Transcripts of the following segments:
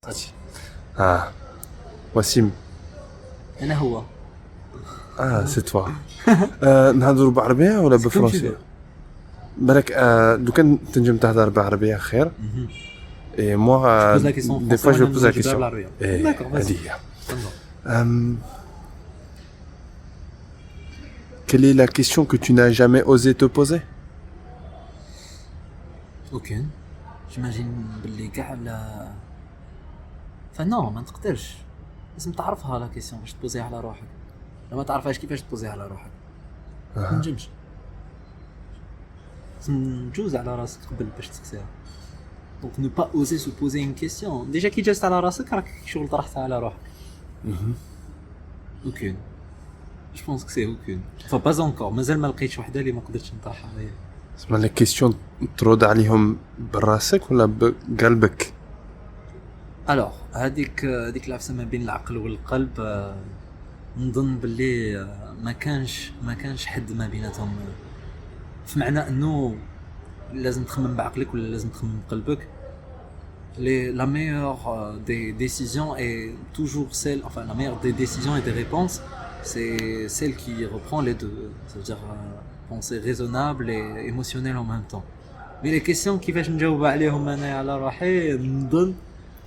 vas-y. Ah, Wassim. انا هو. Ah, c'est toi. نهضروا بعربية ولا C'est comme tu بفرنسية؟ veux. بالك لو كان تنجم تهضر بعربية خير. Et moi, Je pose la question en des français, fois, je وانا pose la نجاوب question. بالعربية. Et D'accord, vas-y. هذه هي. Ça me va. Quelle est la question que tu n'as jamais osé te poser? اوكي. جيماجين باللي كاع فنو ما تقدرش. لازم تعرفها لا كيسيون باش تبوزيها على روحك. لما تعرفهاش كيفاش تبوزيها على روحك. ما تنجمش. لازم تجوز على راسك قبل باش تسقسيها. دونك نو با اوزي سو بوزي اون كيسيون. ديجا كي جازت على راسك راك شغل طرحتها على روحك. اوكين. جو بونس كو سي اوكين. فا با انكور مازال ما لقيتش وحده اللي ما قدرتش نطرحها عليا. اسمع لي كيستيون ترد عليهم براسك ولا بقلبك؟ الوغ هذيك العفسه ما بين العقل والقلب نظن باللي ما كانش حد ما بيناتهم في معنى انه لازم تخمم بعقلك ولا لازم تخمم بقلبك. La meilleure des décisions est toujours celle, enfin la meilleure des décisions et des réponses, c'est celle qui reprend les deux, ça veut dire pensée raisonnable et émotionnelle en même temps. Mais les questions كيفاش نجاوب عليهم انا على روحي نظن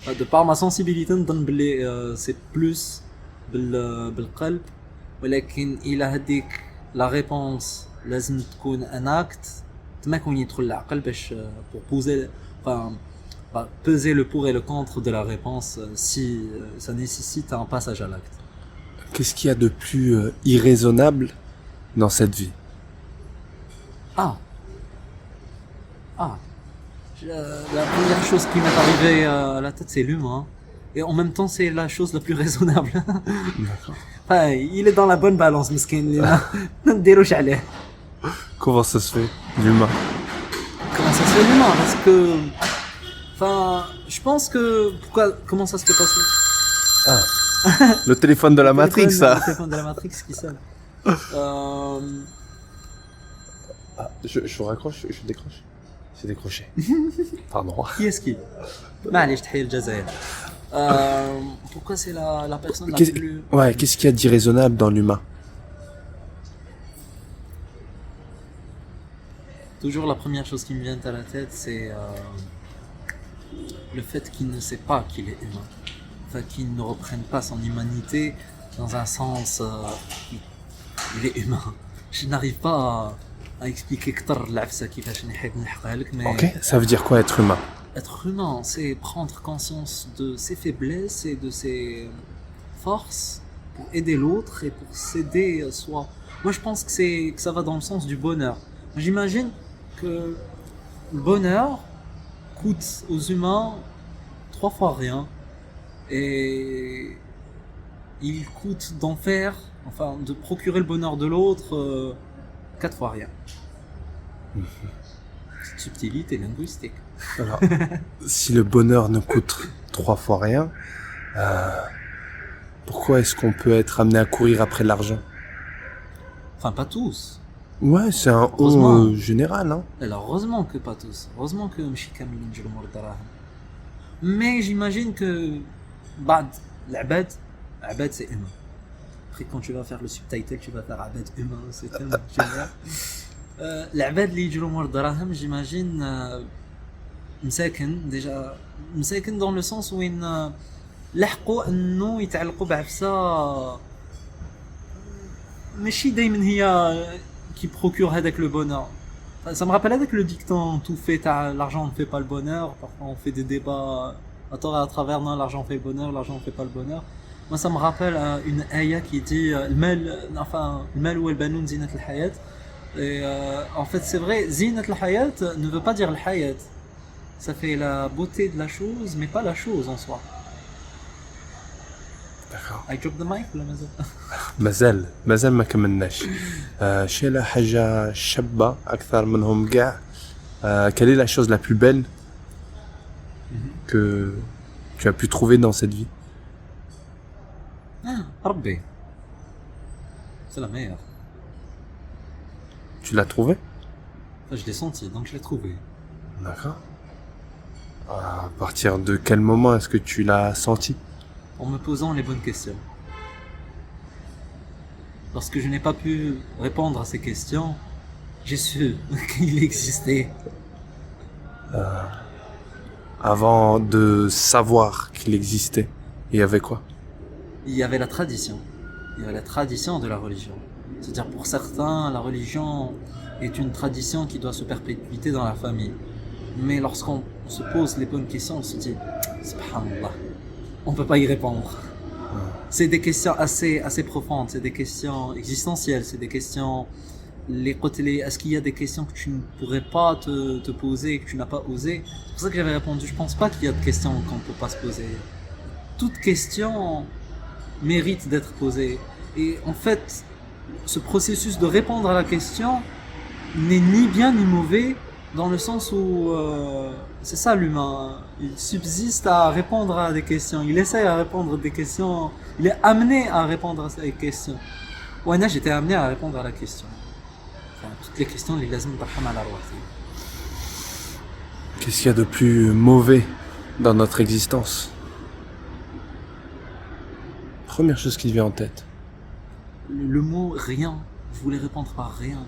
de par ma sensibilité نظن باللي c'est plus بالقلب ولكن الى هذيك la réponse لازم تكون un acte تما كون يدخل العقل باش pour poser enfin peser le pour et le contre de la réponse si ça nécessite un passage à l'acte. Qu'est-ce qu'il y a de plus irraisonnable dans cette vie? La première chose qui m'est arrivée à la tête c'est l'humain et en même temps c'est la chose la plus raisonnable. D'accord. Enfin, il est dans la bonne balance مسكين اللي ما نديروش عليه. Comment ça se fait, l'humain? Comment ça se fait l'humain parce que enfin, je pense que comment ça se fait passer? Le téléphone de la Matrix, ça. Le téléphone de la Matrix qui sonne. Je raccroche, je décroche. C'est décroché. Pardon. Qui est-ce qui? معليش تحية الجزائر. Pourquoi c'est la personne la plus... Ouais, qu'est-ce qu'il y a d'irraisonnable dans l'humain? Toujours la première chose qui me vient à la tête, c'est le fait qu'il ne sait pas qu'il est humain. Enfin, qu'il ne reprenne pas son humanité dans un sens... il est humain. Je n'arrive pas à expliquer كتر العفسة كيفاش نحقها لك mais... Ok, ça veut dire quoi être humain? Être humain, c'est prendre conscience de ses faiblesses et de ses forces pour aider l'autre et pour s'aider soi. Moi, je pense que ça va dans le sens du bonheur. J'imagine que le bonheur coûte aux humains 3 fois rien et il coûte de procurer le bonheur de l'autre 4 fois rien. Petite subtilité linguistique. Alors, si le bonheur ne coûte 3 fois rien, pourquoi est-ce qu'on peut être amené à courir après l'argent? Enfin, pas tous. Ouais, c'est un haut général, hein. Alors, heureusement que pas tous. Heureusement que ماشي كاملين يجروا مور الدراهم. Mais j'imagine que بعد العباد c'est humain. Après, quand tu vas faire le subtitle, tu vas faire عباد humain, c'est tellement génial. العباد اللي يجروا مور الدراهم j'imagine مساكن ديجا مساكن dans le sens وين لحقوا انه يتعلقوا بعفسه ماشي دائما هي qui procure هذاك le bonheur. Ça me rappelle avec le dicton tout fait l'argent ne fait pas le bonheur. Parfois on fait des débats à tort et à travers, non, l'argent fait le bonheur, l'argent ne fait pas le bonheur. Moi ça me rappelle une aya qui dit المال والبنون زينة الحياة. Et en fait c'est vrai, زينة الحياة ne veut pas dire الحياة. Ça fait la beauté de la chose mais pas la chose en soi. D'accord. I drop the mic ولا مازال؟ مازال ما كملناش. شيلة حاجة شابة أكثر منهم كاع. Quelle est la chose la plus belle que tu as pu trouver dans cette vie? ربي. C'est la meilleure. Tu l'as trouvé? Enfin, je l'ai senti, donc je l'ai trouvé. D'accord. À partir de quel moment est-ce que tu l'as senti? En me posant les bonnes questions. Lorsque je n'ai pas pu répondre à ces questions, j'ai su qu'il existait. Avant de savoir qu'il existait, il y avait quoi? Il y avait la tradition. Il y avait la tradition de la religion. C'est-à-dire pour certains, la religion est une tradition qui doit se perpétuer dans la famille. Mais lorsqu'on se pose les bonnes questions, on se dit subhanallah, on peut pas y répondre. C'est des questions assez profondes, c'est des questions existentielles, c'est des questions les côtés. Est-ce qu'il y a des questions que tu ne pourrais pas te poser, que tu n'as pas osé? C'est pour ça que j'avais répondu, je pense pas qu'il y a de questions qu'on ne peut pas se poser. Toute question mérite d'être posée. Et en fait, ce processus de répondre à la question n'est ni bien ni mauvais, dans le sens où c'est ça l'humain. Il subsiste à répondre à des questions, il essaie à répondre à des questions, il est amené à répondre à ces questions. Ouana, j'étais amené à répondre à la question. Enfin, toutes les questions, les lazim d'Aham à la roi. Qu'est-ce qu'il y a de plus mauvais dans notre existence? Première chose qui te vient en tête. Le mot rien, je voulais répondre par rien.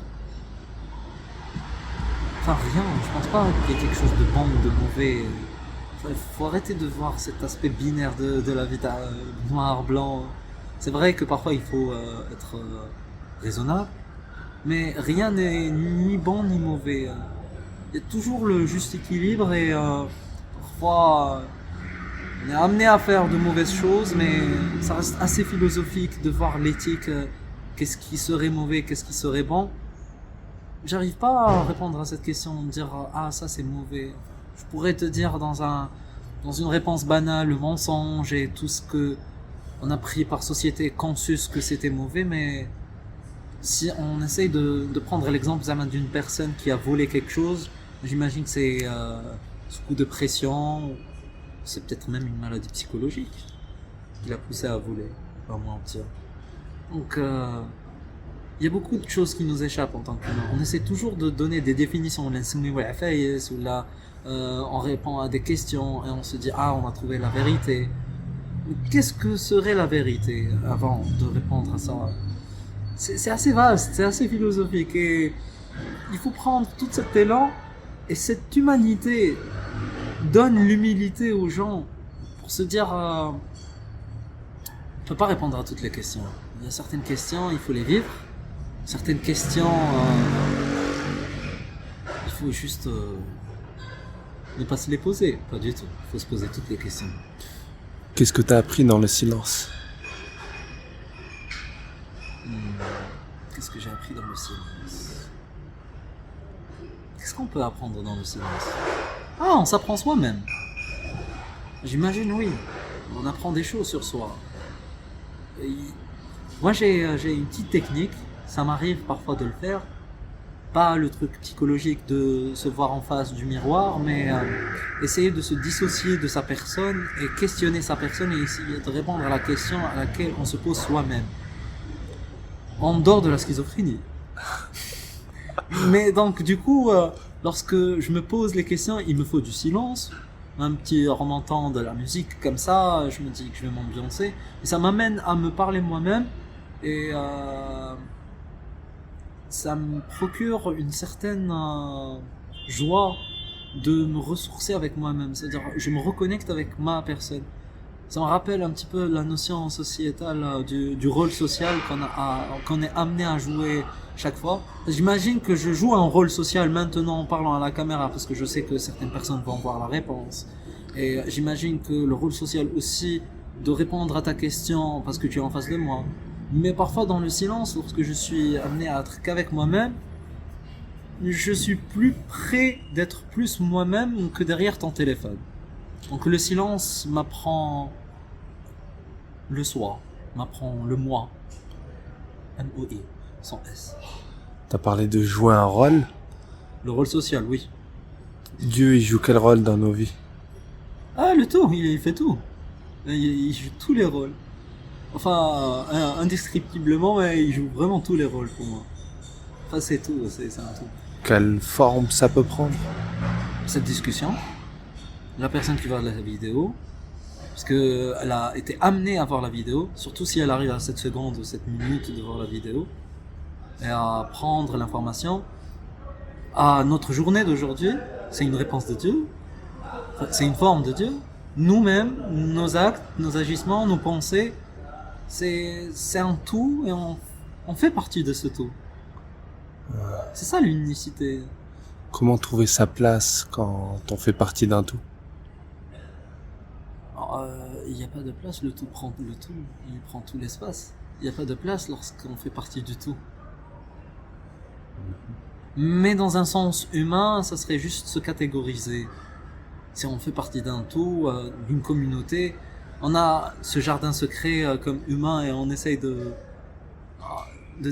Enfin rien, je pense pas qu'il y ait quelque chose de bon ou de mauvais. Il faut arrêter de voir cet aspect binaire de la vie, noir, blanc. C'est vrai que parfois il faut être raisonnable, mais rien n'est ni bon ni mauvais. Il y a toujours le juste équilibre et parfois on est amené à faire de mauvaises choses, mais ça reste assez philosophique de voir l'éthique, qu'est-ce qui serait mauvais, qu'est-ce qui serait bon. J'arrive pas à répondre à cette question, de dire ah ça c'est mauvais. Je pourrais te dire dans une réponse banale le mensonge et tout ce que on a pris par société consus que c'était mauvais, mais si on essaye de prendre l'exemple d'une personne qui a volé quelque chose, j'imagine que c'est sous coup de pression, c'est peut-être même une maladie psychologique qui l'a poussé à voler, pas mentir. Donc il y a beaucoup de choses qui nous échappent en tant qu'humain. On essaie toujours de donner des définitions, ou là, on répond à des questions et on se dit ah on a trouvé la vérité. Mais qu'est-ce que serait la vérité avant de répondre à ça? C'est assez vaste, c'est assez philosophique et il faut prendre tout cet élan et cette humanité donne l'humilité aux gens pour se dire on peut pas répondre à toutes les questions. Il y a certaines questions, il faut les vivre. Certaines questions, il faut juste ne pas se les poser, pas du tout. Il faut se poser toutes les questions. Qu'est-ce que tu as appris dans le silence? Qu'est-ce que j'ai appris dans le silence? Qu'est-ce qu'on peut apprendre dans le silence? Ah, on s'apprend soi-même. J'imagine, oui. On apprend des choses sur soi. Moi, j'ai une petite technique. Ça m'arrive parfois de le faire. Pas le truc psychologique de se voir en face du miroir, mais essayer de se dissocier de sa personne et questionner sa personne et essayer de répondre à la question à laquelle on se pose soi-même. En dehors de la schizophrénie. Mais donc, du coup, lorsque je me pose les questions, il me faut du silence. Un petit remontant de la musique comme ça, je me dis que je vais m'ambiancer. Et ça m'amène à me parler moi-même et ça me procure une certaine joie de me ressourcer avec moi-même. C'est-à-dire, je me reconnecte avec ma personne. Ça me rappelle un petit peu la notion sociétale du rôle social qu'on est amené à jouer chaque fois. J'imagine que je joue un rôle social maintenant en parlant à la caméra parce que je sais que certaines personnes vont voir la réponse. Et j'imagine que le rôle social aussi de répondre à ta question parce que tu es en face de moi. Mais parfois dans le silence, lorsque je suis amené à être qu'avec moi-même, je suis plus près d'être plus moi-même que derrière ton téléphone. Donc le silence m'apprend le soi, m'apprend le moi. M-O-I, sans S. T'as parlé de jouer un rôle. Le rôle social, oui. Dieu, il joue quel rôle dans nos vies? Ah, le tout, il fait tout. Il joue tous les rôles. Enfin, indescriptiblement, mais il joue vraiment tous les rôles pour moi. Enfin, c'est tout, c'est un tout. Quelle forme ça peut prendre? Cette discussion, la personne qui voit la vidéo, parce qu'elle a été amenée à voir la vidéo, surtout si elle arrive à 7 secondes ou 7 minutes de voir la vidéo, et à prendre l'information. À notre journée d'aujourd'hui, c'est une réponse de Dieu, c'est une forme de Dieu. Nous-mêmes, nos actes, nos agissements, nos pensées, c'est un tout et on fait partie de ce tout. C'est ça l'unicité. Comment trouver sa place quand on fait partie d'un tout? Il n'y a pas de place, le tout prend le tout, il prend tout l'espace. Il n'y a pas de place lorsqu'on fait partie du tout. Mais dans un sens humain, ça serait juste se catégoriser. Si on fait partie d'un tout, d'une communauté, on a ce jardin secret comme humain et on essaye de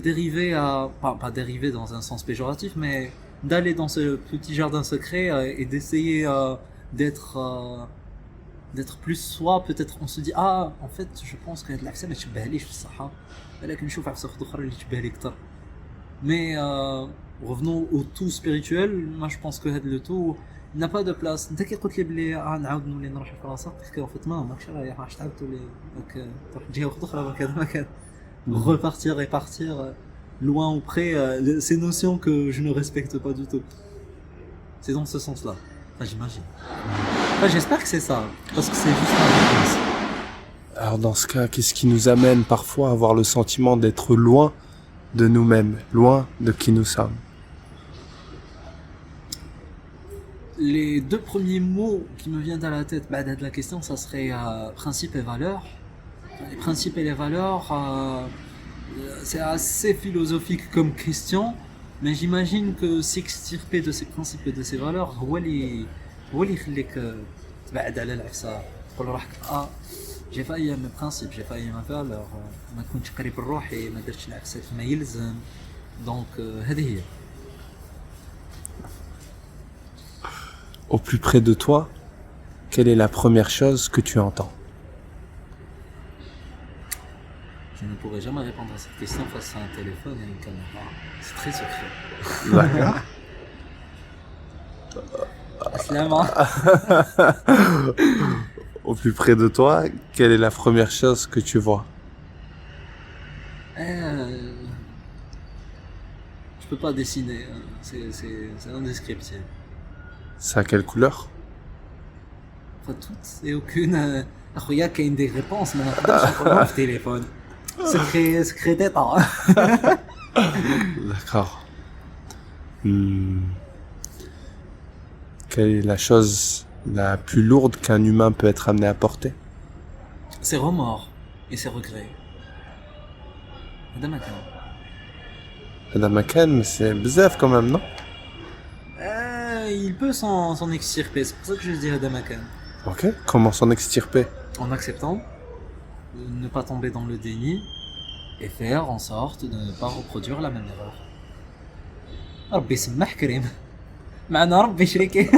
dériver à... Pas dériver dans un sens péjoratif, mais d'aller dans ce petit jardin secret et d'essayer d'être plus soi. Peut-être on se dit, ah, en fait, je pense que la personne ne تشبه ليش في الصحة ولكن نشوف عفسة أخرى اللي تشبه لي أكتر. Mais revenons au tout spirituel. Moi je pense que le tout n'a pas de place. انت كي قلت لي بلي نعاود نولي نروح لفرنسا قلت لك en fait ما ماكش رايح راح تعاود تولي دونك تروح جهة أخرى وكذا ما كان. Repartir et partir loin ou près, ces notions que je ne respecte pas du tout. C'est dans ce sens-là. Enfin, j'imagine. Enfin, j'espère que c'est ça, parce que c'est juste ma réponse. Alors dans ce cas, qu'est-ce qui nous amène parfois à avoir le sentiment d'être loin de nous-mêmes, loin de qui nous sommes? Les deux premiers mots qui me viennent à la tête de la question, ça serait principe et valeur. Les principes et les valeurs, c'est assez philosophique comme question, mais j'imagine que s'extirper de ces principes et de ces valeurs, هو اللي يخليك تبعد على العفسة. تقول روحك j'ai failli à mes principes, j'ai failli à mes valeurs, ما كنتش قريب لروحي، ما درتش العفسة كما يلزم. Donc هذه هي. Au plus près de toi, quelle est la première chose que tu entends? Je ne pourrais jamais répondre à cette question face à un téléphone et une caméra. C'est très secret. D'accord. Assalama. Au plus près de toi, quelle est la première chose que tu vois? Je peux pas dessiner, c'est indescriptible. C'est à quelle couleur? Pas toutes et aucune. أخويا كاين des réponses ما نقدرش نقولهم في التليفون. Secret d'état. D'accord. Quelle est la chose la plus lourde qu'un humain peut être amené à porter? Ses remords et ses regrets. هذا ما كان. هذا مكان, mais c'est بزاف quand même, non? Il peut s'en extirper, c'est pour ça que je dis هذا ما كان. Ok, comment s'en extirper? En acceptant, ne pas tomber dans le déni et faire en sorte de ne pas reproduire la même erreur. ربي يسمح كريم معنا ربي شريكي.